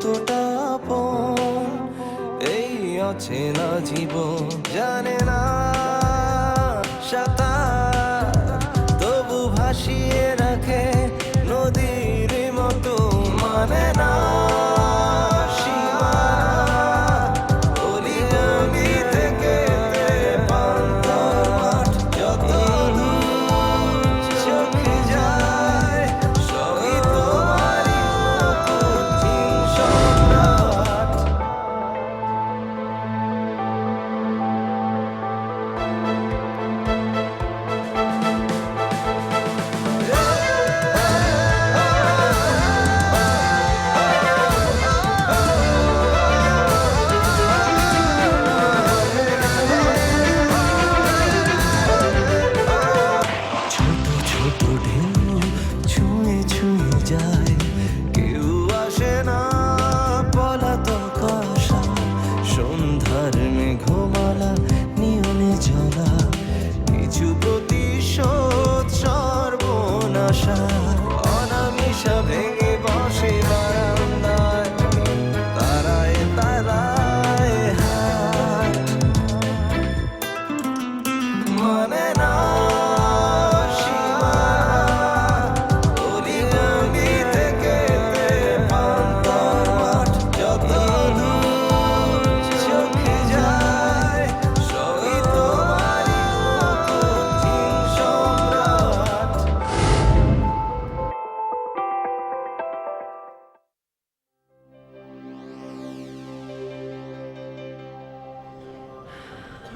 কতটা আপন এই অচেনা জীবন জানে না সাঁতার, তবু ভাসিয়ে রাখে নদীর মতো, মানে না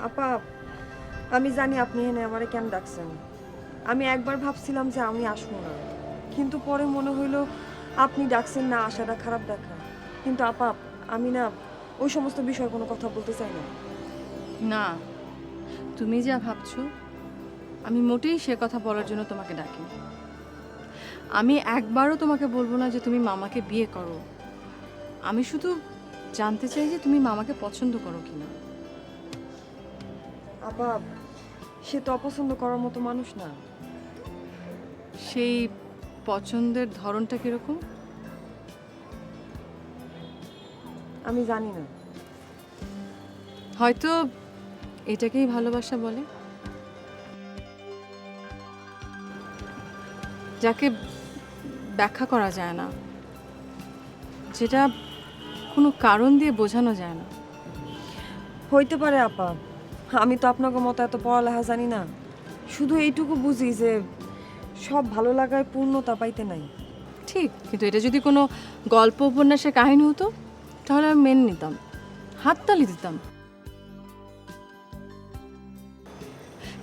আপা, আমি জানি আপনি এনে আমারে কেন ডাকছেন। আমি একবার ভাবছিলাম যে আমি আসবো না, কিন্তু পরে মনে হইলো আপনি ডাকছেন না, আসাটা খারাপ দেখা। কিন্তু আপা, আমি না ওই সমস্ত বিষয়ে কোনো কথা বলতে চাই না। না, তুমি যা ভাবছো আমি মোটেই সে কথা বলার জন্য তোমাকে ডাকি। আমি একবারও তোমাকে বলবো না যে তুমি মামাকে বিয়ে করো। আমি শুধু জানতে চাই যে তুমি মামাকে পছন্দ করো কিনা। আপা, সে তো অপছন্দ করার মতো মানুষ না। সেই পছন্দের ধরনটা কিরকম? আমি জানি না। হয়তো এটাকেই ভালোবাসা বলে, যাকে ব্যাখ্যা করা যায় না, যেটা কোনো কারণ দিয়ে বোঝানো যায় না। হইতে পারে আপা, আমি তো আপনাকে মতো এত পড়ালেখা জানি না। শুধু এইটুকু বুঝি যে সব ভালো লাগায় পূর্ণতা পাইতে নাই। ঠিক, কিন্তু এটা যদি কোনো গল্প উপন্যাসের কাহিনী হতো তাহলে আমি মেনে নিতাম, হাততালি দিতাম।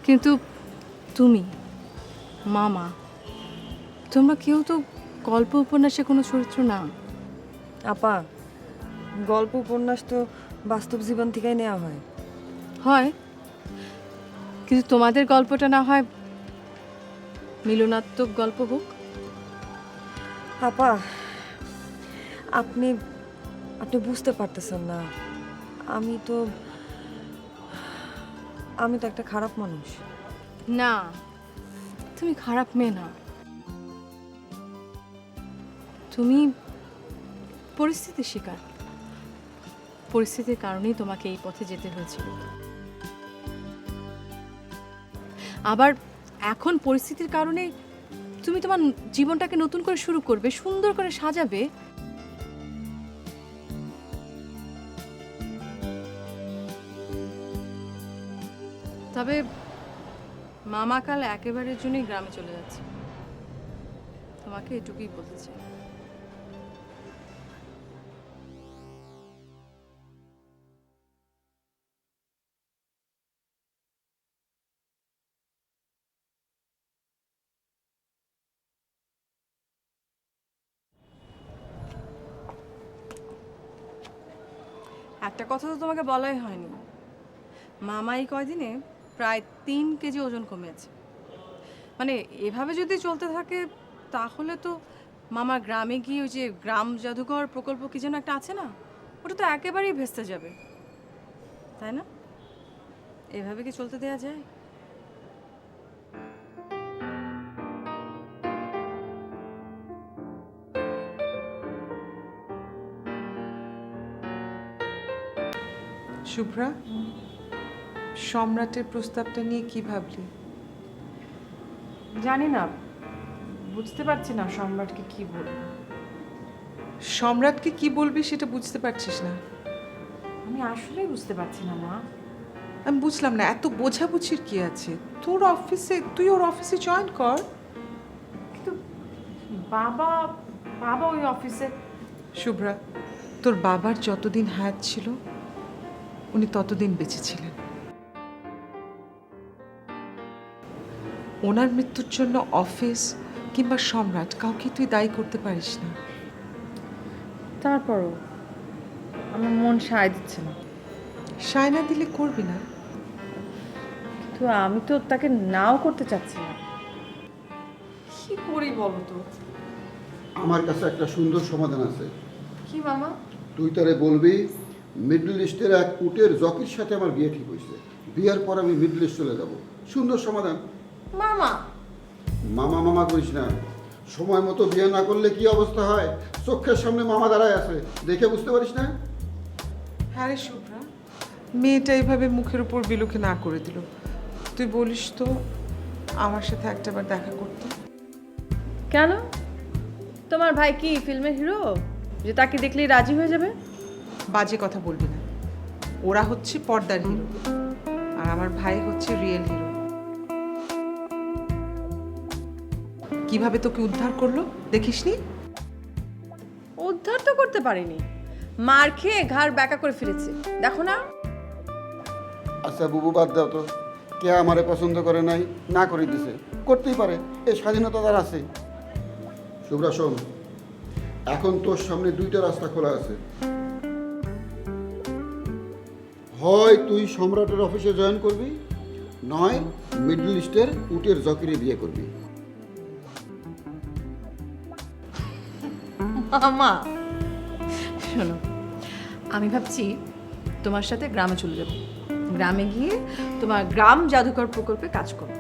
কিন্তু তুমি, মামা, তোমরা কেউ তো গল্প উপন্যাসে কোনো চরিত্র না। আপা, গল্প উপন্যাস তো বাস্তব জীবন থেকেই নেওয়া হয়। হয়, কিন্তু তোমাদের গল্পটা না হয় মিলনাত্মক গল্প হোক। আপা, আপনি আপনি বুঝতে পারতেছেন না। আমি তো একটা খারাপ মানুষ। না, তুমি খারাপ মেয়ে না। তুমি পরিস্থিতির শিকার। পরিস্থিতির কারণেই তোমাকে এই পথে যেতে হয়েছিল। আবার এখন পরিস্থিতির কারণে তুমি তোমার জীবনটাকে নতুন করে শুরু করবে, সুন্দর করে সাজাবে। তবে মামা কাল একেবারের জন্যই গ্রামে চলে যাচ্ছে, তোমাকে এটুকুই বলতে চাই। একটা কথা তো তোমাকে বলাই হয়নি, মামা এই কয়দিনে প্রায় 3 কেজি ওজন কমেছে। মানে এভাবে যদি চলতে থাকে তাহলে তো মামা গ্রামে গিয়ে ওই যে গ্রাম জাদুঘর প্রকল্প কি যেন একটা আছে না, ওটা তো একেবারেই ভেস্তে যাবে, তাই না? এভাবে কি চলতে দেয়া যায়? শুভ্রা, সম্রাটের প্রস্তাবটা নিয়ে কি ভাবলি? জানি না, বুঝতে পারছি না সম্রাটকে কি বলবো। সম্রাটকে কি বলবি সেটা বুঝতে পারছিস না? আমি আসলেই বুঝতে পারছি না মা। আমি বুঝলাম না, এত বোঝাবুঝির কি আছে? তুই ওর অফিসে জয়েন কর। কিন্তু বাবা বাবা ওই অফিসে। শুভ্রা, তোর বাবার যতদিন হায়াত ছিল উনি ততদিন বেঁচে ছিলেন। ওনার মৃত্যুর জন্য অফিস কিংবা সম্রাট কাউকে তুই দায়ী করতে পারিস না। তারপরও আমার মন সায় দিচ্ছে না। সায়না দিলে করবি না? তো আমি তো তাকে নাও করতে চাচ্ছি না। কি করি বলো তো? আমার কাছে একটা সুন্দর সমাধান আছে। কি মামা? তুই তারে বলবি মিডল ইস্টের এক উটের জকির সাথে আমার বিয়ে ঠিক হয়েছে, বিয়ের পর আমি মিডল ইস্ট চলে যাব। সুন্দর সমাধান। মামা মামা মামা করিস না, সময় মতো বিয়ে না করলে কি অবস্থা হয়? চোখের সামনে মামা দাঁড়ায় আছে, দেখে বুঝতে পারিস না? হ্যাঁ রে শুভ্রা, মেয়েটা এইভাবে মুখের উপর বিলুকে না করে দিল। তুই বলিস তো আমার সাথে একটাবার দেখা করতে। কেন? তোমার ভাই কি ফিল্মের হিরো যে তাকে দেখলেই রাজি হয়ে যাবে? বাজে কথা বলবি না। ওরা হচ্ছে পর্দার হিরো আর আমার ভাই হচ্ছে রিয়েল হিরো। কিভাবে তোকে উদ্ধার করলো দেখিসনি? উদ্ধার তো করতে পারিনি, মার খেয়ে ঘাড় ব্যাকা করে ফিরেছে, দেখো না? আচ্ছা বুবু, বাদ দাও তো। কে আমারে পছন্দ করে নাই, না করে দিছে, করতেই পারে, এই স্বাধীনতা তার আছে। শুভ্রা শোন, এখন তোর সামনে দুইটা রাস্তা খোলা আছে। হয় তুই সম্রাটের অফিসে জয়েন করবি, নয় মিডল ইস্টের উটের জকিরে বিয়ে করবি। মামা শোনো, আমি ভাবছি তোমার সাথে গ্রামে চলে যাব। গ্রামে গিয়ে তোমার গ্রাম জাদুকর প্রকল্পে কাজ করব।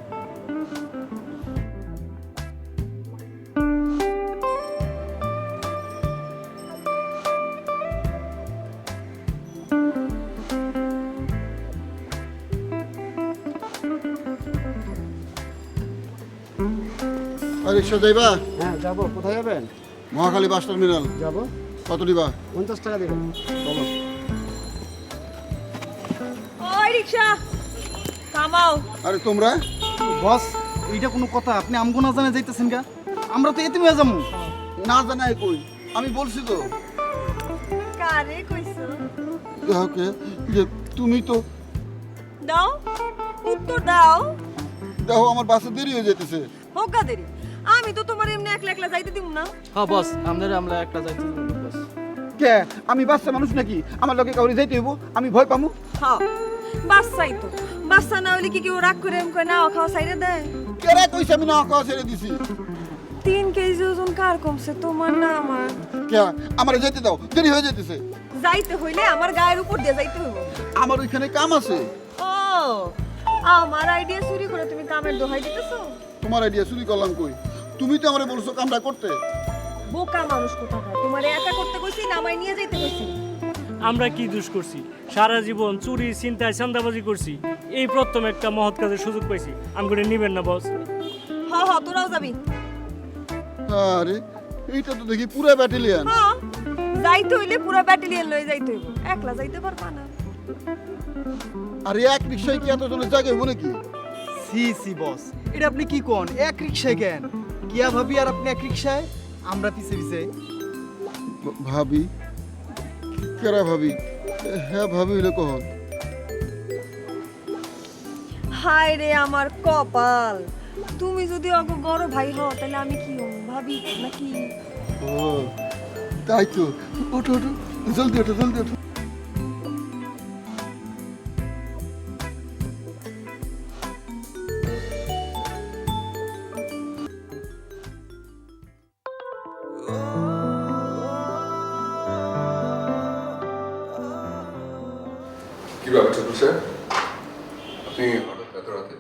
আর রিক্সা যাইবা? হ্যাঁ যাবো। কোথায় যাবেন? Mohakhali bus terminal. যাবো। কত দিবা? 50 টাকা দেবেন। চলো। ওই রিকশা থামাও। আরে তোমরা বস, এইটা কোনো কথা? আপনি আমগো না জানে যাইতেছেন গা? আমরা তো এতিম হয়ে যাবো। না জানাই কই, আমি বলছি তো। কারে কইছো? দেখো যে তুমি তো দাও উত্তর দাও। দেখো আমার বাসে দেরি হয়ে যেতেছে। হোক দেরি, আমি তো তোমার এমনি একলা একলা যাইতে দিব না। হ্যাঁ বস, আমরা একটা যাইতে বস। কে আমি বাচ্চা মানুষ নাকি আমার লোকে কাউরি যাইতে হইব? আমি ভয় পামু? হ্যাঁ বাচ্চাই তো, বাচ্চা না হইলে কি কেউ রাগ করে এম কয় না খাওয়া সাইডে দেয়? কেরা কইছে আমি না খাওয়া ছেড়ে দিছি? 3 কেজি ওজন কার কমছে, তোমার না আমার? কে আমারে যেতে দাও, দেরি হয়ে যেতেছে। যাইতে হইলে আমার গায়ের উপর দিয়ে যাইতে হইব। আমার ওইখানে কাম আছে। ও আমার আইডিয়া চুরি করে তুমি কামের দোহাই দিতেছো? তোমার আইডিয়া চুরি করলাম কই? তুমি তো আমারে বলছো কামটা করতে। বোকা মানুষ কোথাকার, তোমারে একা করতে কইছি না আমায় নিয়ে যাইতে কইছি? আমরা কি দোষ করছি? সারা জীবন চুরি চিন্তায় চাঁদাবাজি করছি, এই প্রথম একটা মহৎ কাজের সুযোগ পাইছি। আমি করে নিবেন না বস? হ হ তোরাও যাবি। আরে এইটা তো দেখি পুরা ব্যাটালিয়ন। হ্যাঁ যাইতে হইলে পুরো ব্যাটালিয়ন লয়ে যাইতে হইব, একলা যাইতে পারবা না। আর এক রিক্সায় কি এতজনের জায়গা হইব নাকি? সি বস, এটা আপনি কি কোন? এক রিক্সায় কেন? কিয়া ভাবি আর আপনি এক রিক্সায়, আমরা পিছে পিছে। ভাবি? কেরা ভাবি? হ্যাঁ ভাবি হইলে কখন? হায় রে আমার কপাল, তুমি যদি অগ বড় ভাই হও তাহলে আমি কি হব, ভাবি নাকি? ও তাই তো। ওঠো ওঠো, জলদি ওঠো জলদি ওঠো। কি ব্যাপার ঠাকুর স্যার, আপনি হঠাৎ এত রাতে?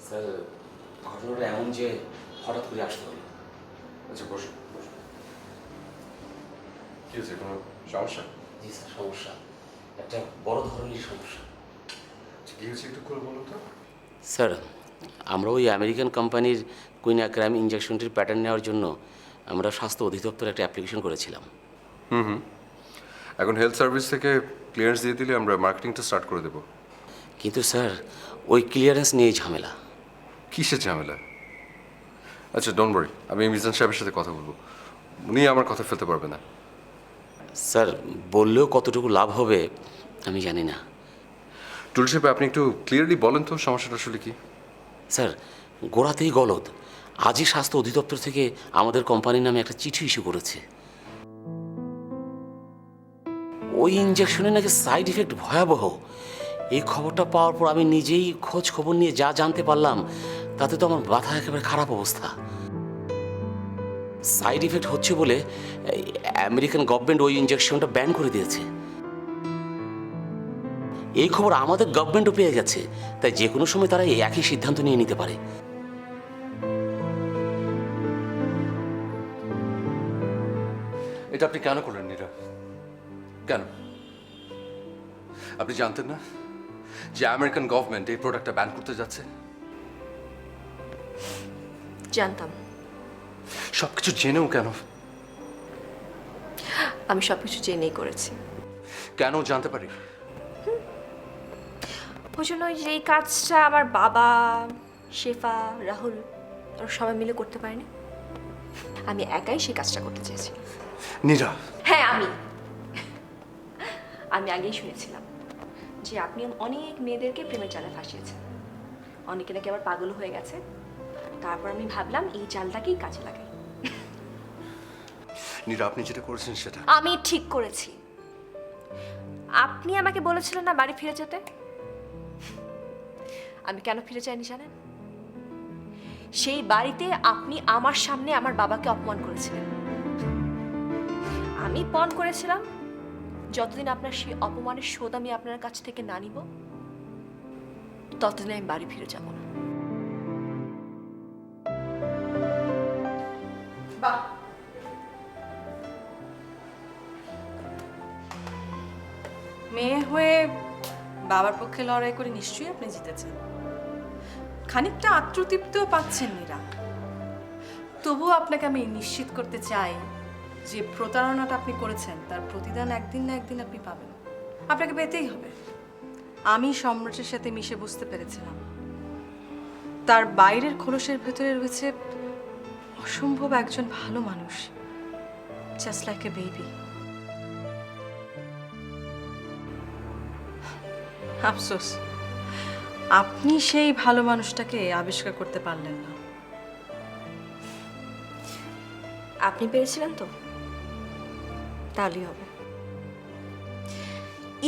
স্যার ঘটনাটা এমন যে হঠাৎ করে আসতে হলো। আচ্ছা বসুন বসুন। কি হয়েছে, কোনো সমস্যা? জি স্যার, সমস্যা। একটা বড় ধরনের সমস্যা। কি হয়েছে একটু করে বলো তো। স্যার, আমরা ওই আমেরিকান কোম্পানির কুইনাক্রাম ইঞ্জেকশনটির প্যাটার্ন নেওয়ার জন্য আমরা স্বাস্থ্য অধিদপ্তরে একটা অ্যাপ্লিকেশন করেছিলাম। এখন হেলথ সার্ভিস থেকে ক্লিয়ারেন্স দিয়ে দিলে আমরা মার্কেটিংটা স্টার্ট করে দেবো। কিন্তু স্যার, ওই ক্লিয়ারেন্স নিয়েই ঝামেলা। কিসের ঝামেলা? আচ্ছা, ডোন্ট ওয়ারি, আমি মিজান সাহেবের সাথে কথা বলবো, উনি আমার কথা ফেলতে পারবে না। স্যার, বললেও কতটুকু লাভ হবে আমি জানি না। টুল সাহেব, আপনি একটু ক্লিয়ারলি বলেন তো সমস্যাটা আসলে কি? স্যার, গোড়াতেই গলদ। আজই স্বাস্থ্য অধিদপ্তর থেকে আমাদের কোম্পানির নামে একটা চিঠি ইস্যু করেছে। ওই ইঞ্জেকশনে নাকি সাইড ইফেক্ট ভয়াবহ। এই খবরটা পাওয়ার পর আমি নিজেই খোঁজ খবর নিয়ে যা জানতে পারলাম তাতে তো আমার মাথা একেবারে খারাপ অবস্থা। সাইড ইফেক্ট হচ্ছে বলে আমেরিকান গভর্নমেন্ট ওই ইঞ্জেকশনটা ব্যান করে দিয়েছে। এই খবর আমাদের গভর্নমেন্টও পেয়ে গেছে, তাই যে কোনো সময় তারা এই একই সিদ্ধান্ত নিয়ে নিতে পারে। এটা আপনি কেন করলেন নীরা? কেন? আপনি জানতেন না যে আমেরিকান গভর্নমেন্ট এই প্রোডাক্টটা ব্যান করতে যাচ্ছে? জানতাম। সবকিছু জেনেও কেন? আমি সবকিছু জেনেই করেছি। কেন জানতে পারি? ওই জন্য যে এই কাজটা আমার বাবা, শেফা, রাহুল ওরা সবাই মিলে করতে পারেনি, আমি একাই সেই কাজটা করতে চেয়েছি। নীরা, হ্যাঁ, আমি আগেই শুনেছিলাম যে আপনি অনেক মেয়েদেরকে প্রেমের জালে ফাঁসিয়েছেন, অনেকে নাকি আবার পাগল হয়ে গেছে। তারপর আমি ভাবলাম এই জালটাকেই কাজে লাগাই। নীরা, আপনি যেটা করেছেন সেটা আমি ঠিক করেছি। আপনি আমাকে বলেছিলেন না বাড়ি ফিরে যেতে, আমি কেন ফিরে যাইনি জানেন? সেই বাড়িতে আপনি আমার সামনে আমার বাবাকে অপমান করেছিলেন। আমি পণ করেছিলাম যতদিন আপনার সেই অপমানের শোধ আমি আপনার কাছ থেকে না নিব ততদিন আমি বাড়ি ফিরে যাব না। বাহ, মেয়ে হয়ে বাবার পক্ষে লড়াই করে নিশ্চয়ই আপনি জিতেছেন। খানিকটা আত্মতৃপ্তিও পাচ্ছেন নীরা। তবুও আপনাকে আমি নিশ্চিত করতে চাই যে প্রতারণাটা আপনি করেছেন তার প্রতিদান একদিন না একদিন আপনি পাবেন। আপনাকে পেতেই হবে। আমি সম্রাটের সাথে মিশে বুঝতে পেরেছিলাম তার বাইরের খোলসের ভেতরে রয়েছে অসম্ভব একজন ভালো মানুষ, জাস্ট লাইক এ বেবি। আফসোস, আপনি সেই ভালো মানুষটাকে আবিষ্কার করতে পারলেন না। আপনি পেরেছিলেন তো, তাহলেই হবে।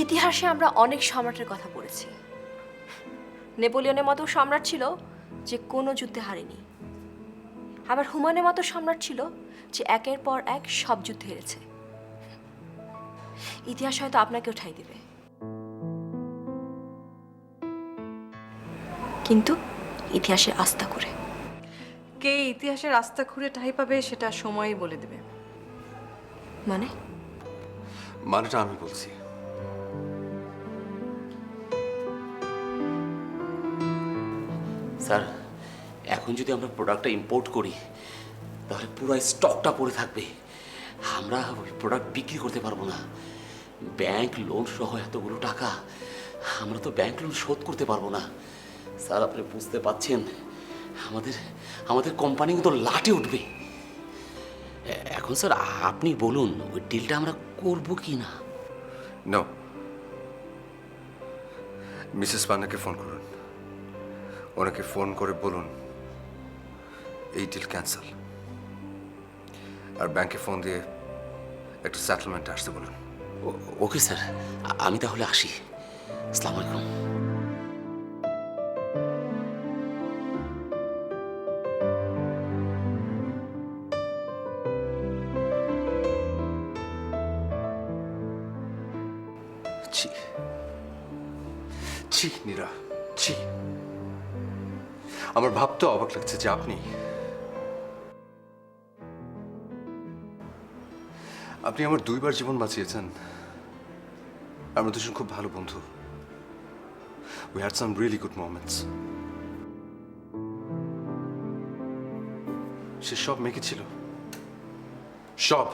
ইতিহাসে আমরা অনেক সম্রাটের কথা পড়েছি। নেপোলিয়নের মতো সম্রাট ছিল যে কোনো যুদ্ধে হারেনি, আবার হুমায়ুনের মতো সম্রাট ছিল যে একের পর এক সব যুদ্ধে হেরেছে। ইতিহাস হয়তো আপনাকেও ঠাঁই দেবে, কিন্তু ইতিহাসে আস্থা করে। কে ইতিহাসের রাস্তা ঘুরে ঠাঁই পাবে সেটা সময়ই বলে দেবে। মানেটা আমি বলছি। স্যার, এখন যদি আমরা প্রোডাক্টটা ইম্পোর্ট করি তাহলে পুরো স্টকটা পড়ে থাকবে। আমরা ওই প্রোডাক্ট বিক্রি করতে পারবো না। ব্যাংক লোন সহ এতগুলো টাকা আমরা তো ব্যাংক লোন শোধ করতে পারবো না। স্যার, আপনি বুঝতে পারছেন আমাদের কোম্পানি কিন্তু লাটে উঠবে। এখন স্যার আপনি বলুন ওই ডিলটা আমরা করবো কি না? নো, মিসেস পান্নাকে ফোন করুন, ওনাকে ফোন করে বলুন এই ডিল ক্যান্সেল, আর ব্যাংকে ফোন দিয়ে একটা সেটেলমেন্টে আসতে বলুন। ওকে স্যার, আমি তাহলে আসি। আসসালামু আলাইকুম। ছি ছি নীরা, ছি। আমার ভাবতে অবাক লাগছে যে আপনি আমার 2বার জীবন বাঁচিয়েছেন, আমরা দুজন খুব ভালো বন্ধু। We had some really good moments. সে সব মেখেছিল, সব।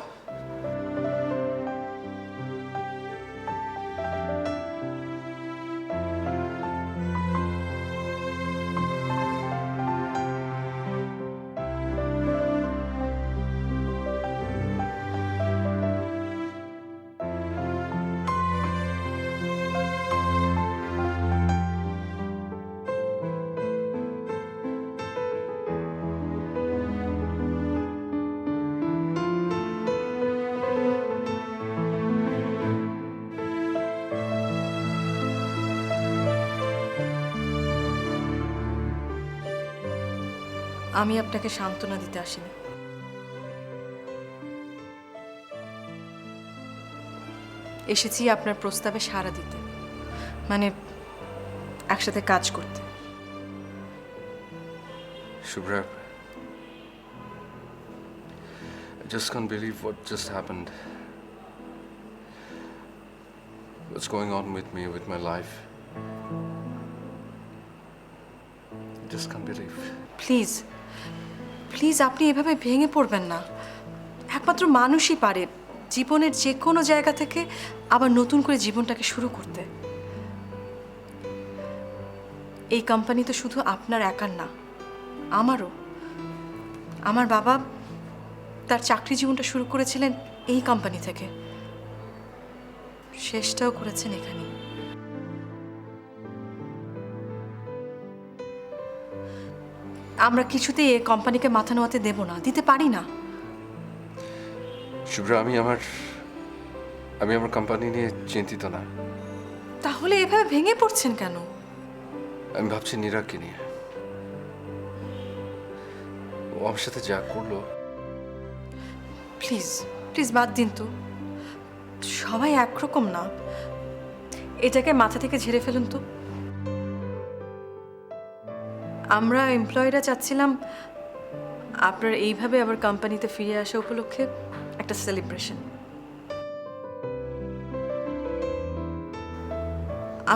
আমি আপনাকে সান্ত্বনা দিতে আসিনি। এসেছি আপনার প্রস্তাবে সাড়া দিতে, মানে একসাথে কাজ করতে। Shubhra, I just can't believe what just happened. What's going on with me, with my life? I just can't believe. Please please আপনি এভাবে ভেঙে পড়বেন না। একমাত্র মানুষই পারে জীবনের যে কোনো জায়গা থেকে আবার নতুন করে জীবনটাকে শুরু করতে। এই কোম্পানি তো শুধু আপনার একার না, আমারও। আমার বাবা তার চাকরি জীবনটা শুরু করেছিলেন এই কোম্পানি থেকে, শেষটাও করেছেন এখানে। আমরা কিছুতেই এই কোম্পানিকে মাথা নোয়াতে দেব না, দিতে পারি না। Shubhra, আমি আমার কোম্পানি নিয়ে চিন্তিত না। তাহলে এভাবে ভেঙে পড়ছেন কেন? আমি ভাবছি নীরাকে নিয়ে। ও আমার সাথে যা করলো। প্লিজ প্লিজ বাদ দিন তো, সবাই একরকম না। এটাকে মাথা থেকে ঝেড়ে ফেলুন তো। আমরা এমপ্লয়িরা চাচ্ছিলাম আপনার এইভাবে আবার কোম্পানিতে ফিরে আসা উপলক্ষে একটা সেলিব্রেশন।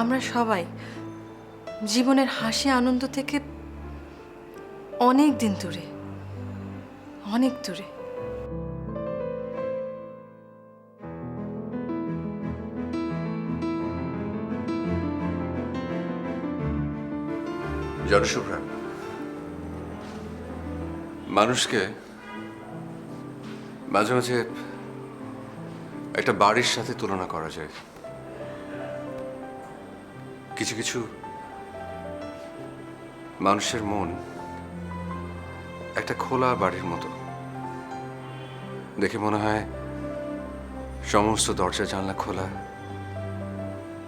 আমরা সবাই জীবনের হাসি আনন্দ থেকে অনেক দিন দূরে, অনেক দূরে। জানো শুভ্রা, মানুষকে মাঝে মাঝে একটা বাড়ির সাথে তুলনা করা যায়। কিছু কিছু মানুষের মন একটা খোলা বাড়ির মতো, দেখে মনে হয় সমস্ত দরজা জানলা খোলা,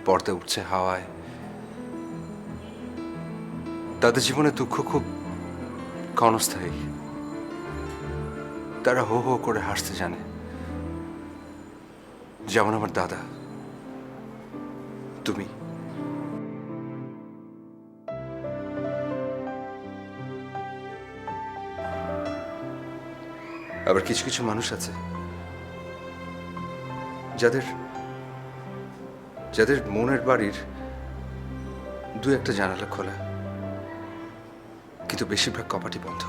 পর্দা উঠছে হাওয়ায়। তাদের জীবনে দুঃখ খুব ক্ষণস্থায়ী, তারা হো হো করে হাসতে জানে। যেমন আমার দাদা, তুমি। আবার কিছু কিছু মানুষ আছে যাদের মনের বাড়ির দু একটা জানালা খোলা, কিন্তু বেশিরভাগ কপাটি বন্ধ।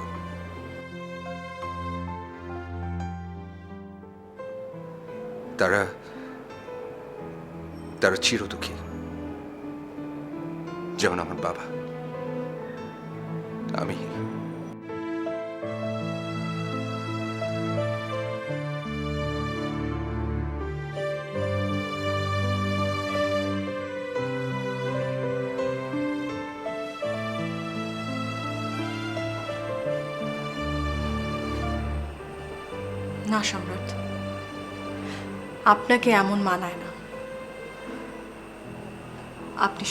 তারা চিরদুঃখী, যেমন আমার বাবা, আমি। না সম্রাট, আপনাকে এমন মানায় না। আপনি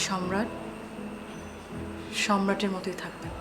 সম্রাটের মতোই থাকবেন।